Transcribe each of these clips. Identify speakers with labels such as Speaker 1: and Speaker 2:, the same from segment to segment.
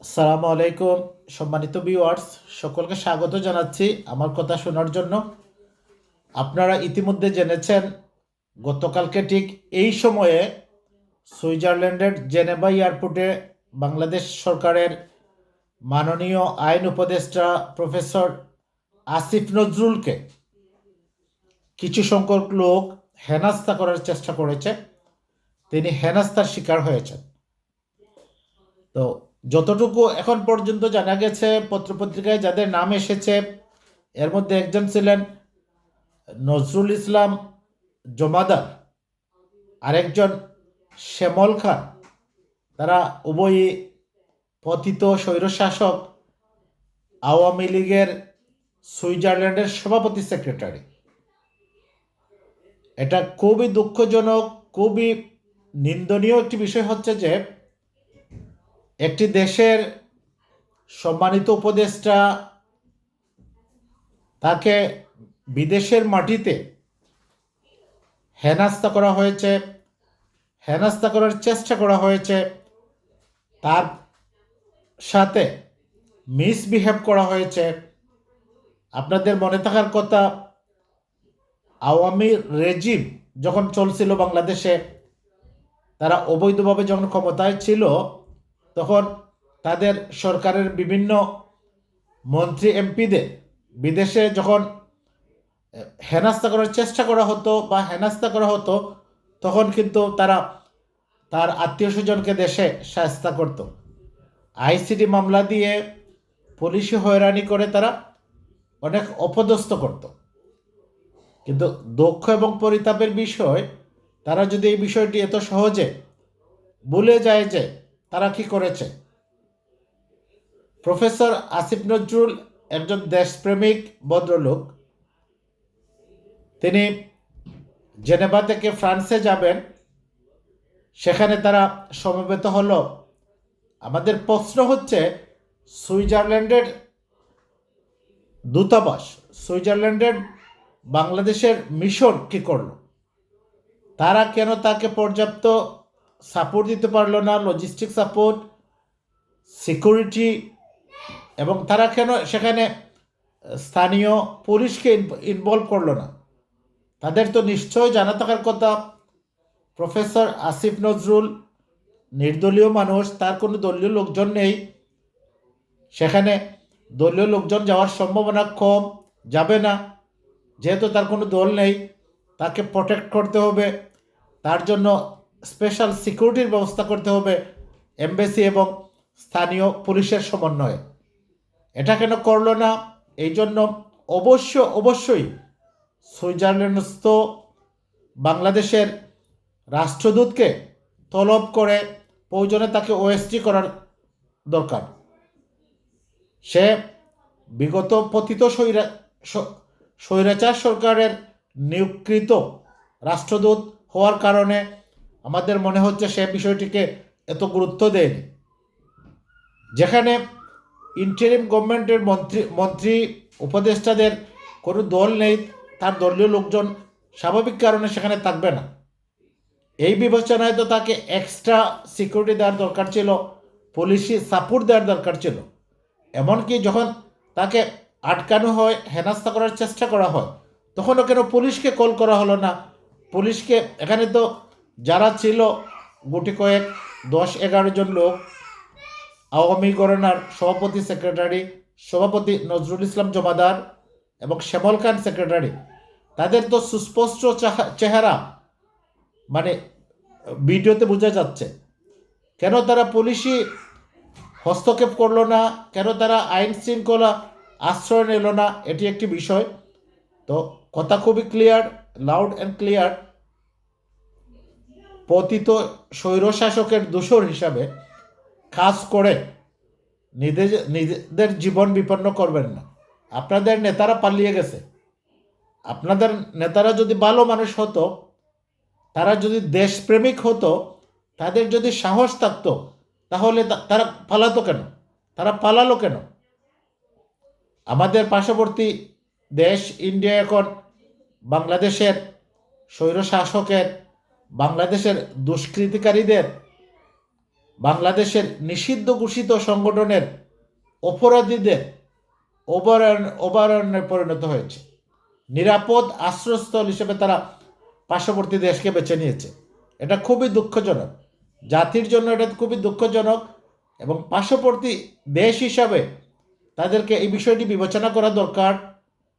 Speaker 1: আসসালামু আলাইকুম সম্মানিত ভিউয়ার্স, সকলকে স্বাগত জানাচ্ছি আমার কথা শোনার জন্য। আপনারা ইতিমধ্যে জেনেছেন গতকালকে ঠিক এই সময়ে সুইজারল্যান্ডের জেনেভা এয়ারপোর্টে বাংলাদেশ সরকারের মাননীয় আইন উপদেষ্টা প্রফেসর আসিফ নজরুলকে কিছু সংখ্যক লোক হেনস্থা করার চেষ্টা করেছে। তিনি হেনস্থার শিকার হয়েছেন। তো যতটুকু এখন পর্যন্ত জানা গেছে, পত্রপত্রিকায় যাদের নাম এসেছে এর মধ্যে একজন ছিলেন নজরুল ইসলাম জমাদার, আরেকজন শ্যামল খান। তারা উভয়ই পতিত স্বৈরশাসক আওয়ামী লীগের সুইজারল্যান্ডের সভাপতি সেক্রেটারি। এটা খুবই দুঃখজনক, খুবই নিন্দনীয় একটি বিষয় হচ্ছে যে একটি দেশের সম্মানিত উপদেষ্টা, তাকে বিদেশের মাটিতে হেনস্থা করা হয়েছে, হেনস্থা করার চেষ্টা করা হয়েছে, তার সাথে মিসবিহেভ করা হয়েছে। আপনাদের মনে থাকার কথা, আওয়ামী রেজিম যখন চলছিল বাংলাদেশে, তারা অবৈধভাবে যখন ক্ষমতায় ছিল, তখন তাদের সরকারের বিভিন্ন মন্ত্রী এমপিদের বিদেশে যখন হেনস্থা করার চেষ্টা করা হতো বা হেনস্থা করা হতো, তখন কিন্তু তারা তার আত্মীয় স্বজনকে দেশে শায়েস্তা করত। আইসিডি মামলা দিয়ে পুলিশি হয়রানি করে তারা অনেক অপদস্থ করত। কিন্তু দুঃখ এবং পরিতাপের বিষয়, তারা যদি এই বিষয়টি এত সহজে ভুলে যায় যে তারা কি করেছে। প্রফেসর আসিফ নজরুল একজন দেশপ্রেমিক ভদ্রলোক। তিনি জেনেভা থেকে ফ্রান্সে যাবেন, সেখানে তারা সমবেত হলো। আমাদের প্রশ্ন হচ্ছে, সুইজারল্যান্ডের দূতাবাস, সুইজারল্যান্ডের বাংলাদেশের মিশন কি করলো? তারা কেন তাকে পর্যাপ্ত সাপোর্ট দিতে পারলো না, লজিস্টিক সাপোর্ট, সিকিউরিটি, এবং তারা কেন সেখানে স্থানীয় পুলিশকে ইনভলভ করলো না? তাদের তো নিশ্চয় জানা থাকার কথা, প্রফেসর আসিফ নজরুল নির্দলীয় মানুষ, তার কোনো দলীয় লোকজন নেই সেখানে। দলীয় লোকজন যাওয়ার সম্ভাবনা কম, যাবে না, যেহেতু তার কোনো দল নেই। তাকে প্রোটেক্ট করতে হবে, তার জন্য স্পেশাল সিকিউরিটির ব্যবস্থা করতে হবে এমবেসি এবং স্থানীয় পুলিশের সমন্বয়ে। এটা কেন করলো না? এই জন্য অবশ্যই সুইজারল্যান্ডস্থ বাংলাদেশের রাষ্ট্রদূতকে তলব করে প্রয়োজনে তাকে ওএসটি করার দরকার। সে বিগত পতিত স্বৈরাচার সরকারের নিয়োগকৃত রাষ্ট্রদূত হওয়ার কারণে আমাদের মনে হচ্ছে সে বিষয়টিকে এত গুরুত্ব দেয়নি। যেখানে ইন্টারিম গভর্নমেন্টের মন্ত্রী উপদেষ্টাদের কোনো দল নেই, তার দলীয় লোকজন স্বাভাবিক কারণে সেখানে থাকবে না। এই বিবেচনায় তো তাকে এক্সট্রা সিকিউরিটি দেওয়ার দরকার ছিল, পুলিশি সাপোর্ট দেওয়ার দরকার ছিল। এমনকি যখন তাকে আটকানো হয়, হেনস্থা করার চেষ্টা করা হয়, তখনও কেন পুলিশকে কল করা হলো না? পুলিশকে, এখানে তো যারা ছিল গুটি কয়েক 10-11 জন লোক, আওয়ামী গণনার সভাপতি সেক্রেটারি, সভাপতি নজরুল ইসলাম জমাদার এবং শ্যামল খান সেক্রেটারি, তাদের তো সুস্পষ্ট চেহারা, মানে ভিডিওতে বোঝা যাচ্ছে। কেন তারা পুলিশি হস্তক্ষেপ করলো না? কেন তারা আইন শৃঙ্খলা আশ্রয় নিল না? এটি একটি বিষয়। তো কথা খুবই ক্লিয়ার, লাউড অ্যান্ড ক্লিয়ার, পতিত স্বৈরশাসকের দোসর হিসাবে কাজ করে নিজেদের জীবন বিপন্ন করবেন না। আপনাদের নেতারা পালিয়ে গেছে। আপনাদের নেতারা যদি ভালো মানুষ হতো, তারা যদি দেশপ্রেমিক হতো, তাদের যদি সাহস থাকতো, তাহলে তারা পালাতো কেন? তারা পালালো কেন? আমাদের পার্শ্ববর্তী দেশ ইন্ডিয়া এখন বাংলাদেশের স্বৈরশাসকের, বাংলাদেশের দুষ্কৃতিকারীদের বাংলাদেশের নিষিদ্ধ ঘোষিত সংগঠনের অপরাধীদের অভয়ারণ্যে পরিণত হয়েছে। নিরাপদ আশ্রয়স্থল হিসেবে তারা পার্শ্ববর্তী দেশকে বেছে নিয়েছে। এটা খুবই দুঃখজনক, জাতির জন্য এটা খুবই দুঃখজনক, এবং পার্শ্ববর্তী দেশ হিসাবে তাদেরকে এই বিষয়টি বিবেচনা করা দরকার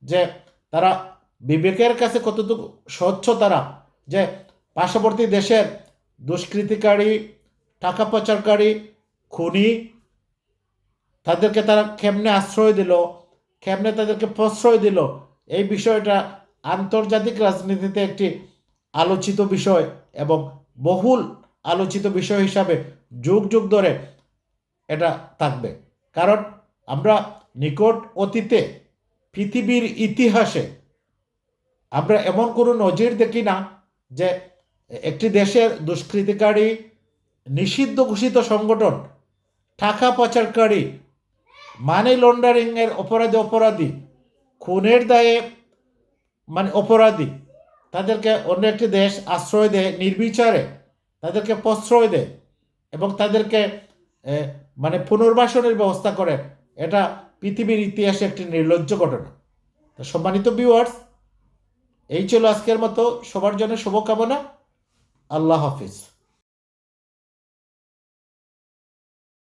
Speaker 1: যে তারা বিবেকের কাছে কতটুকু স্বচ্ছ তারা, যে পার্শ্ববর্তী দেশের দুষ্কৃতিকারী, টাকা পাচারকারী, খুনি, তাদেরকে তারা কেমনে আশ্রয় দিল, কেমনে তাদেরকে প্রশ্রয় দিল, এই বিষয়টা আন্তর্জাতিক রাজনীতিতে একটি আলোচিত বিষয় এবং বহুল আলোচিত বিষয় হিসাবে যুগ যুগ ধরে এটা থাকবে। কারণ আমরা নিকট অতীতে পৃথিবীর ইতিহাসে আমরা এমন কোনো নজির দেখি না যে একটি দেশের দুষ্কৃতিকারী, নিষিদ্ধ ঘোষিত সংগঠন, টাকা পাচারকারী, মানি লন্ডারিংয়ের অপরাধী, খুনের দায়ে অপরাধী, তাদেরকে অন্য একটি দেশ আশ্রয় দেয়, নির্বিচারে তাদেরকে প্রশ্রয় দেয় এবং তাদেরকে পুনর্বাসনের ব্যবস্থা করে। এটা পৃথিবীর ইতিহাসে একটি নির্লজ্জ ঘটনা। তো সম্মানিত ভিউয়ার্স, এই ছিল আজকের মতো। সবার জন্য শুভকামনা। আল্লাহ হাফিজ।